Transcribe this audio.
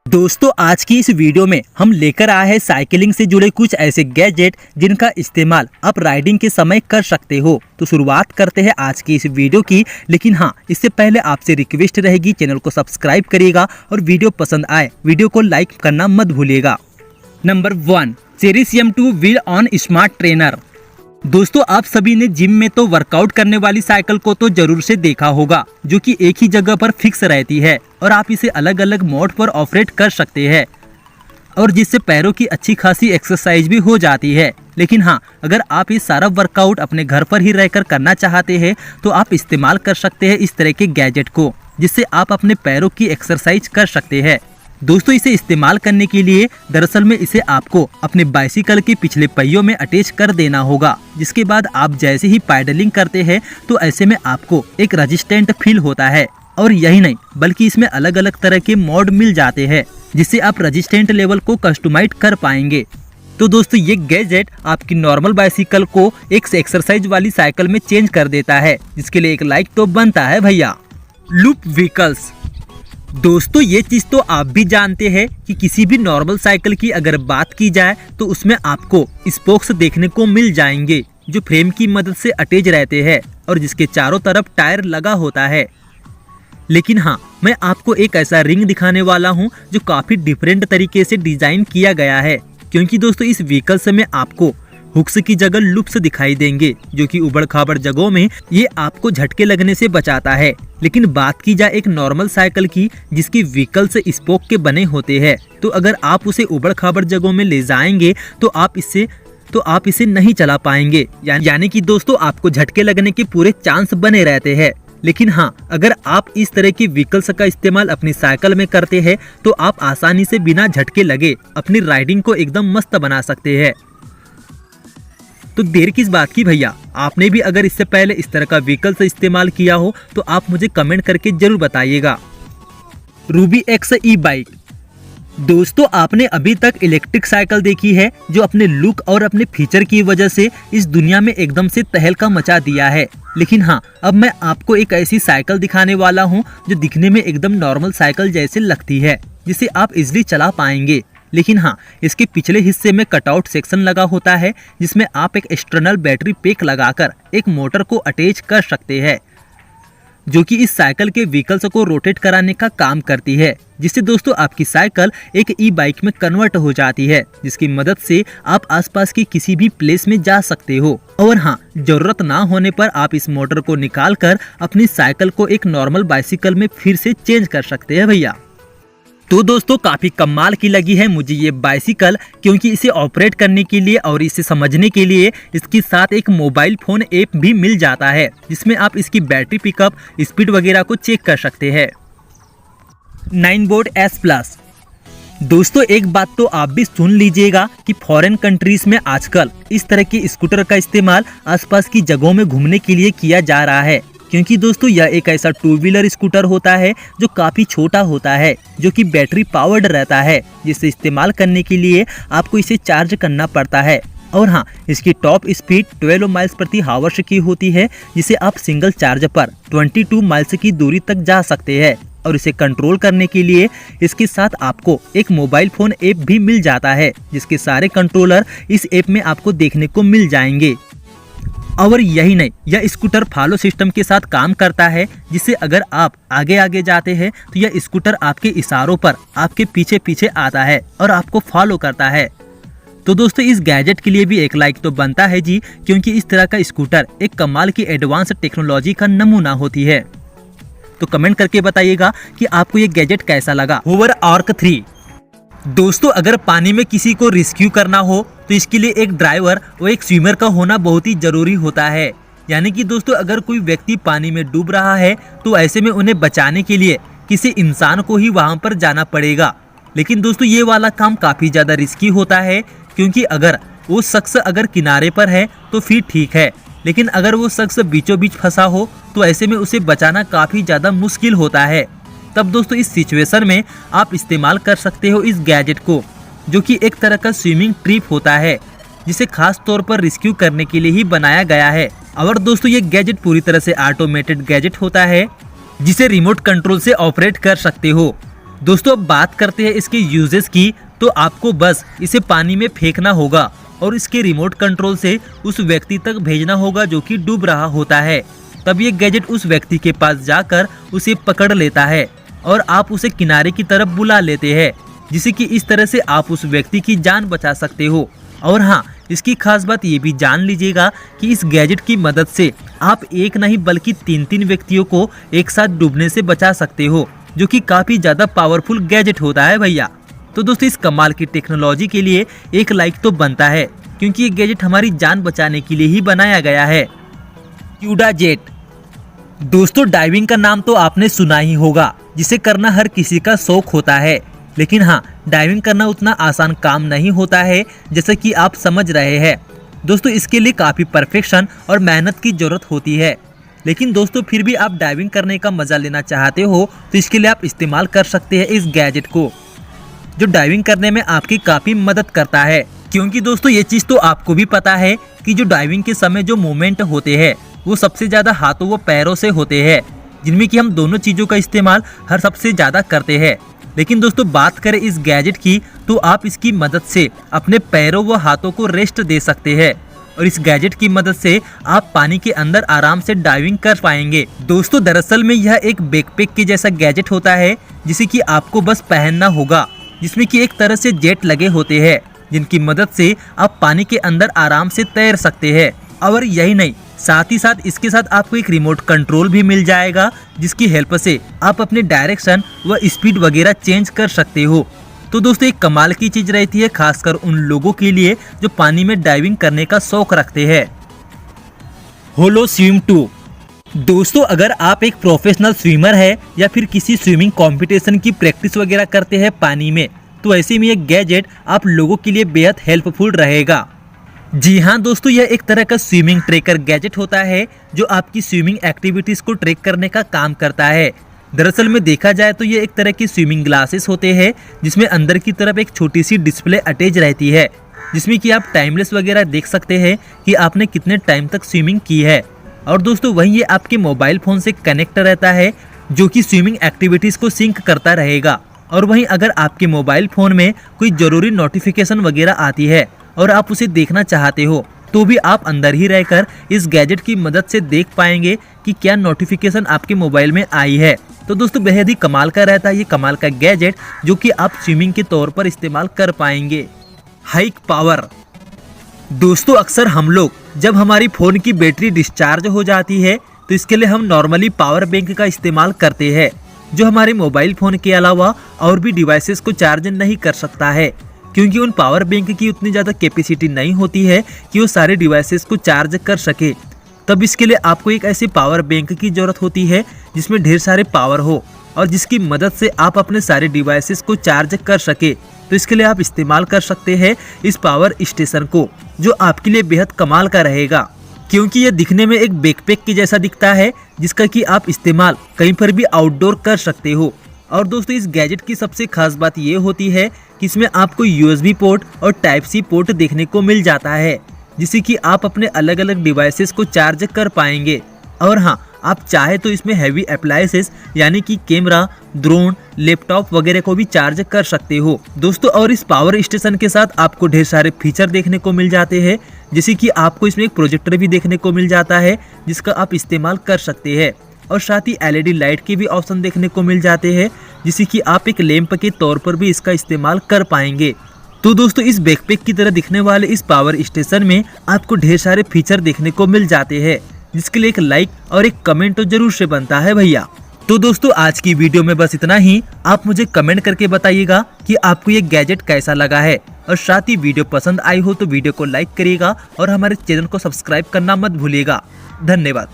दोस्तों आज की इस वीडियो में हम लेकर आए हैं साइकिलिंग से जुड़े कुछ ऐसे गैजेट जिनका इस्तेमाल आप राइडिंग के समय कर सकते हो। तो शुरुआत करते हैं आज की इस वीडियो की। लेकिन हाँ, इससे पहले आपसे रिक्वेस्ट रहेगी, चैनल को सब्सक्राइब करिएगा और वीडियो पसंद आए वीडियो को लाइक करना मत भूलिएगा। नंबर 1, चेरिस M2 wheel on smart trainer. दोस्तों आप सभी ने जिम में तो वर्कआउट करने वाली साइकिल को तो जरूर से देखा होगा, जो कि एक ही जगह पर फिक्स रहती है और आप इसे अलग अलग मोड पर ऑपरेट कर सकते हैं और जिससे पैरों की अच्छी खासी एक्सरसाइज भी हो जाती है। लेकिन हाँ, अगर आप ये सारा वर्कआउट अपने घर पर ही रहकर करना चाहते हैं तो आप इस्तेमाल कर सकते हैं इस तरह के गैजेट को, जिससे आप अपने पैरों की एक्सरसाइज कर सकते हैं। दोस्तों इसे इस्तेमाल करने के लिए दरअसल में इसे आपको अपने बाइसिकल के पिछले पहियों में अटैच कर देना होगा, जिसके बाद आप जैसे ही पैडलिंग करते हैं तो ऐसे में आपको एक रेजिस्टेंट फील होता है। और यही नहीं बल्कि इसमें अलग अलग तरह के मोड मिल जाते हैं, जिससे आप रेजिस्टेंट लेवल को कस्टमाइज कर पाएंगे। तो दोस्तों ये गैजेट आपकी नॉर्मल बाइसिकल को एक एक्सरसाइज वाली साइकिल में चेंज कर देता है, जिसके लिए एक लाइक तो बनता है भैया। Loop vehicles. दोस्तों ये चीज तो आप भी जानते हैं कि किसी भी नॉर्मल साइकिल की अगर बात की जाए तो उसमें आपको स्पोक्स देखने को मिल जाएंगे, जो फ्रेम की मदद से अटैच रहते हैं और जिसके चारों तरफ टायर लगा होता है। लेकिन हाँ, मैं आपको एक ऐसा रिंग दिखाने वाला हूँ जो काफी डिफरेंट तरीके से डिजाइन किया गया है, क्योंकि दोस्तों इस व्हीकल्स में आपको हुक्स की जगह लूप्स दिखाई देंगे, जो कि उबड़ खाबड़ जगहों में ये आपको झटके लगने से बचाता है। लेकिन बात की जाए एक नॉर्मल साइकिल की जिसकी व्हीकल्स स्पोक के बने होते हैं, तो अगर आप उसे उबड़ खाबड़ जगहों में ले जाएंगे तो आप इसे नहीं चला पाएंगे, यानी कि दोस्तों आपको झटके लगने के पूरे चांस बने रहते हैं। लेकिन हाँ, अगर आप इस तरह की व्हीकल्स का इस्तेमाल अपनी साइकिल में करते हैं तो आप आसानी से बिना झटके लगे अपनी राइडिंग को एकदम मस्त बना सकते हैं। तो देर किस बात की भैया, आपने भी अगर इससे पहले इस तरह का व्हीकल से इस्तेमाल किया हो तो आप मुझे कमेंट करके जरूर बताइएगा। रूबी एक्स ई बाइक। दोस्तों आपने अभी तक इलेक्ट्रिक साइकिल देखी है जो अपने लुक और अपने फीचर की वजह से इस दुनिया में एकदम से तहलका मचा दिया है। लेकिन हाँ, अब मैं आपको एक ऐसी साइकिल दिखाने वाला हूँ जो दिखने में एकदम नॉर्मल साइकिल जैसे लगती है, जिसे आप इजिली चला पाएंगे। लेकिन हाँ, इसके पिछले हिस्से में कटआउट सेक्शन लगा होता है, जिसमें आप एक एक्सटर्नल बैटरी पैक लगाकर एक मोटर को अटैच कर सकते हैं, जो कि इस साइकिल के व्हीकल्स को रोटेट कराने का काम करती है, जिससे दोस्तों आपकी साइकिल एक ई बाइक में कन्वर्ट हो जाती है, जिसकी मदद से आप आसपास की किसी भी प्लेस में जा सकते हो। और हाँ, जरूरत ना होने पर आप इस मोटर को निकाल कर अपनी साइकिल को एक नॉर्मल बाइसिकल में फिर से चेंज कर सकते हैं भैया। तो दोस्तों काफी कमाल की लगी है मुझे ये बाइसिकल, क्योंकि इसे ऑपरेट करने के लिए और इसे समझने के लिए इसके साथ एक मोबाइल फोन ऐप भी मिल जाता है, जिसमें आप इसकी बैटरी पिकअप, स्पीड वगैरह को चेक कर सकते हैं। 9बोर्ड S+। दोस्तों एक बात तो आप भी सुन लीजिएगा कि फॉरेन कंट्रीज में आजकल इस तरह के स्कूटर का इस्तेमाल आसपास की जगहों में घूमने के लिए किया जा रहा है, क्योंकि दोस्तों यह एक ऐसा 2 व्हीलर स्कूटर होता है जो काफी छोटा होता है, जो कि बैटरी पावर्ड रहता है, जिसे इस्तेमाल करने के लिए आपको इसे चार्ज करना पड़ता है। और हाँ, इसकी टॉप स्पीड 12 माइल्स प्रति हावर की होती है, जिसे आप सिंगल चार्ज पर 22 माइल्स की दूरी तक जा सकते हैं। और इसे कंट्रोल करने के लिए इसके साथ आपको एक मोबाइल फोन ऐप भी मिल जाता है, जिसके सारे कंट्रोलर इस ऐप में आपको देखने को मिल जाएंगे। और यही नहीं, यह स्कूटर फॉलो सिस्टम के साथ काम करता है, जिससे अगर आप आगे आगे जाते हैं तो यह स्कूटर आपके इशारों पर आपके पीछे पीछे आता है और आपको फॉलो करता है। तो दोस्तों इस गैजेट के लिए भी एक लाइक तो बनता है जी, क्योंकि इस तरह का स्कूटर एक कमाल की एडवांस टेक्नोलॉजी का नमूना होती है। तो कमेंट करके बताइएगा कि आपको ये गैजेट कैसा लगा। Hover arc 3। दोस्तों अगर पानी में किसी को रेस्क्यू करना हो तो इसके लिए एक ड्राइवर और एक स्विमर का होना बहुत ही जरूरी होता है। यानी कि दोस्तों अगर कोई व्यक्ति पानी में डूब रहा है तो ऐसे में उन्हें बचाने के लिए किसी इंसान को ही वहां पर जाना पड़ेगा। लेकिन दोस्तों ये वाला काम काफी ज्यादा रिस्की होता है, क्योंकि अगर वो शख्स अगर किनारे पर है तो फिर ठीक है, लेकिन अगर वो शख्स बीचों बीच फंसा हो तो ऐसे में उसे बचाना काफी ज्यादा मुश्किल होता है। तब दोस्तों इस सिचुएशन में आप इस्तेमाल कर सकते हो इस गैजेट को, जो कि एक तरह का स्विमिंग ट्रिप होता है, जिसे खास तौर पर रेस्क्यू करने के लिए ही बनाया गया है। और दोस्तों ये गैजेट पूरी तरह से ऑटोमेटेड गैजेट होता है, जिसे रिमोट कंट्रोल से ऑपरेट कर सकते हो। दोस्तों अब बात करते हैं इसके यूजेस की। तो आपको बस इसे पानी में फेंकना होगा और इसके रिमोट कंट्रोल से उस व्यक्ति तक भेजना होगा जो कि डूब रहा होता है। तब ये गैजेट उस व्यक्ति के पास जाकर उसे पकड़ लेता है और आप उसे किनारे की तरफ बुला लेते हैं, जिससे कि इस तरह से आप उस व्यक्ति की जान बचा सकते हो। और हाँ, इसकी खास बात ये भी जान लीजिएगा कि इस गैजेट की मदद से आप एक नहीं बल्कि 3-3 व्यक्तियों को एक साथ डूबने से बचा सकते हो, जो कि काफी ज्यादा पावरफुल गैजेट होता है भैया। तो दोस्तों इस कमाल की टेक्नोलॉजी के लिए एक लाइक तो बनता है, क्योंकि ये गैजेट हमारी जान बचाने के लिए ही बनाया गया है। CUDA jet. दोस्तों डाइविंग का नाम तो आपने सुना ही होगा, जिसे करना हर किसी का शौक होता है। लेकिन हाँ, डाइविंग करना उतना आसान काम नहीं होता है जैसे कि आप समझ रहे हैं। दोस्तों इसके लिए काफ़ी परफेक्शन और मेहनत की ज़रूरत होती है। लेकिन दोस्तों फिर भी आप डाइविंग करने का मज़ा लेना चाहते हो तो इसके लिए आप इस्तेमाल कर सकते हैं इस गैजेट को, जो डाइविंग करने में आपकी काफ़ी मदद करता है। क्योंकि दोस्तों ये चीज़ तो आपको भी पता है कि जो डाइविंग के समय जो मूवमेंट होते हैं वो सबसे ज़्यादा हाथों व पैरों से होते हैं, जिनमें कि हम दोनों चीज़ों का इस्तेमाल हर सबसे ज़्यादा करते हैं। लेकिन दोस्तों बात करें इस गैजेट की तो आप इसकी मदद से अपने पैरों व हाथों को रेस्ट दे सकते हैं और इस गैजेट की मदद से आप पानी के अंदर आराम से डाइविंग कर पाएंगे। दोस्तों दरअसल में यह एक बैकपैक के जैसा गैजेट होता है, जिसे कि आपको बस पहनना होगा, जिसमें कि एक तरह से जेट लगे होते हैं, जिनकी मदद से आप पानी के अंदर आराम से तैर सकते हैं। और यही नहीं, साथ ही साथ इसके साथ आपको एक रिमोट कंट्रोल भी मिल जाएगा, जिसकी हेल्प से आप अपने डायरेक्शन व स्पीड वगैरह चेंज कर सकते हो। तो दोस्तों एक कमाल की चीज रहती है, खासकर उन लोगों के लिए जो पानी में डाइविंग करने का शौक रखते हैं। होलो स्विम 2। दोस्तों अगर आप एक प्रोफेशनल स्विमर है या फिर किसी स्विमिंग कंपटीशन की प्रैक्टिस वगैरह करते हैं पानी में, तो ऐसे में ये गैजेट आप लोगों के लिए बेहद हेल्पफुल रहेगा। जी हाँ दोस्तों, यह एक तरह का स्विमिंग ट्रैकर गैजेट होता है जो आपकी स्विमिंग एक्टिविटीज को ट्रैक करने का काम करता है। दरअसल में देखा जाए तो ये एक तरह के स्विमिंग ग्लासेस होते हैं, जिसमें अंदर की तरफ एक छोटी सी डिस्प्ले अटैच रहती है, जिसमें कि आप टाइमलेस वगैरह देख सकते हैं कि आपने कितने टाइम तक स्विमिंग की है। और दोस्तों वहीं ये आपके मोबाइल फ़ोन से कनेक्ट रहता है, जो कि स्विमिंग एक्टिविटीज़ को सिंक करता रहेगा। और वहीं अगर आपके मोबाइल फ़ोन में कोई ज़रूरी नोटिफिकेशन वगैरह आती है और आप उसे देखना चाहते हो, तो भी आप अंदर ही रहकर इस गैजेट की मदद से देख पाएंगे कि क्या नोटिफिकेशन आपके मोबाइल में आई है। तो दोस्तों बेहद ही कमाल का रहता है ये कमाल का गैजेट, जो कि आप स्विमिंग के तौर पर इस्तेमाल कर पाएंगे। Hike power. दोस्तों अक्सर हम लोग जब हमारी फ़ोन की बैटरी डिस्चार्ज हो जाती है तो इसके लिए हम नॉर्मली पावर बैंक का इस्तेमाल करते हैं, जो हमारे मोबाइल फ़ोन के अलावा और भी डिवाइसेस को चार्ज नहीं कर सकता है, क्योंकि उन पावर बैंक की उतनी ज़्यादा कैपेसिटी नहीं होती है कि वो सारे डिवाइसेस को चार्ज कर सके। तब इसके लिए आपको एक ऐसे पावर बैंक की ज़रूरत होती है जिसमें ढेर सारे पावर हो और जिसकी मदद से आप अपने सारे डिवाइसेस को चार्ज कर सके। तो इसके लिए आप इस्तेमाल कर सकते हैं इस पावर स्टेशन को, जो आपके लिए बेहद कमाल का रहेगा, क्योंकि यह दिखने में एक बैकपैक के जैसा दिखता है, जिसका कि आप इस्तेमाल कहीं पर भी आउटडोर कर सकते हो। और दोस्तों इस गैजेट की सबसे खास बात ये होती है कि इसमें आपको USB पोर्ट और टाइप C पोर्ट देखने को मिल जाता है, जिससे कि आप अपने अलग अलग डिवाइसेस को चार्ज कर पाएंगे। और हाँ, आप चाहे तो इसमें हैवी अप्लायंसेस यानी कि कैमरा, ड्रोन, लैपटॉप वगैरह को भी चार्ज कर सकते हो दोस्तों। और इस पावर स्टेशन के साथ आपको ढेर सारे फीचर देखने को मिल जाते हैं, जैसे कि आपको इसमें एक प्रोजेक्टर भी देखने को मिल जाता है, जिसका आप इस्तेमाल कर सकते हैं। और साथ ही LED लाइट के भी ऑप्शन देखने को मिल जाते हैं, जिससे कि आप एक लैंप के तौर पर भी इसका इस्तेमाल कर पाएंगे। तो दोस्तों इस बैकपैक की तरह दिखने वाले इस पावर स्टेशन में आपको ढेर सारे फीचर देखने को मिल जाते हैं, जिसके लिए एक लाइक और एक कमेंट तो जरूर से बनता है भैया। तो दोस्तों आज की वीडियो में बस इतना ही। आप मुझे कमेंट करके बताइएगा कि आपको ये गैजेट कैसा लगा है, और साथ ही वीडियो पसंद आई हो तो वीडियो को लाइक करिएगा और हमारे चैनल को सब्सक्राइब करना मत भूलिएगा। धन्यवाद।